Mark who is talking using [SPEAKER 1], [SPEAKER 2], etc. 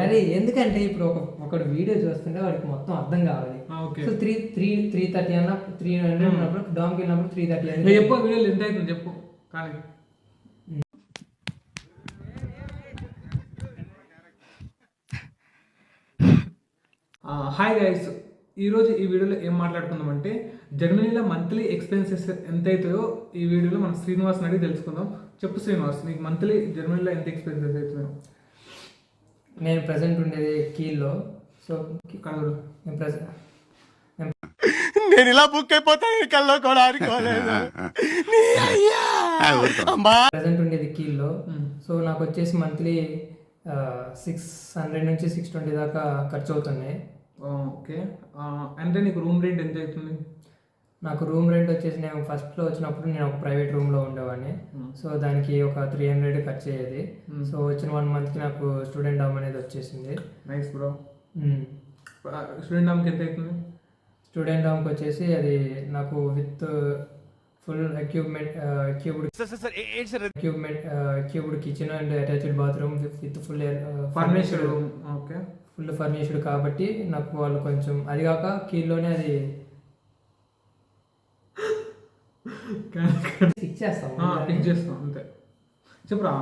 [SPEAKER 1] అరే ఎందుకంటే ఇప్పుడు ఒకడు వీడియో చూస్తుంటే వాడికి మొత్తం అర్థం కావాలి. సో 330 అన్న 300 ఉన్నప్పుడు డామ్కి వెళ్ళినప్పుడు 330 అని
[SPEAKER 2] చెప్పు. వీడియోలు ఎంత అవుతుంది చెప్పు. కానీ హాయ్ గైస్, ఈరోజు ఈ వీడియోలో ఏం మాట్లాడుకుందామంటే జర్మనీలో మంత్లీ ఎక్స్పెన్సెస్ ఎంత అవుతాయో ఈ వీడియోలో మనం శ్రీనివాస్ని అడిగి తెలుసుకుందాం. చెప్పు శ్రీనివాస్, నీకు మంత్లీ జర్మనీలో ఎంత ఎక్స్పెన్సెస్ అవుతుందో?
[SPEAKER 1] నేను ప్రజెంట్ ఉండేది కీల్లో. సో
[SPEAKER 2] కలడు
[SPEAKER 3] నేను ఇలా బుక్ అయిపోతాను కల్లో కూడా అనుకోలేదు.
[SPEAKER 1] ప్రజెంట్ ఉండేది కీల్లో. సో నాకు వచ్చేసి మంత్లీ 600 నుంచి 620 దాకా ఖర్చు అవుతున్నాయి.
[SPEAKER 2] ఓకే, అంటే నీకు రూమ్ రెంట్ ఎంత అవుతుంది?
[SPEAKER 1] నాకు రూమ్ రెంట్ వచ్చేసి నేను ఫస్ట్లో వచ్చినప్పుడు నేను ఒక ప్రైవేట్ రూమ్లో ఉండేవాడిని. సో దానికి ఒక 300 ఖర్చు అయ్యేది. సో వచ్చిన 1 మంత్కి నాకు స్టూడెంట్ డామ్ అనేది వచ్చేసింది.
[SPEAKER 2] Nice bro. స్టూడెంట్ డామ్కి ఎంత అవుతుంది?
[SPEAKER 1] స్టూడెంట్ డామ్కి వచ్చేసి అది నాకు with full equipment cubed kitchen and attached bathroom with full
[SPEAKER 2] ఫర్నిచర్డ్. Okay,
[SPEAKER 1] full ఫర్నిచర్డ్ కాబట్టి నాకు వాళ్ళు కొంచెం అది కాక కీలోనే అది ఫిక్స్ చేస్తాం
[SPEAKER 2] అంతే. చెప్పురా.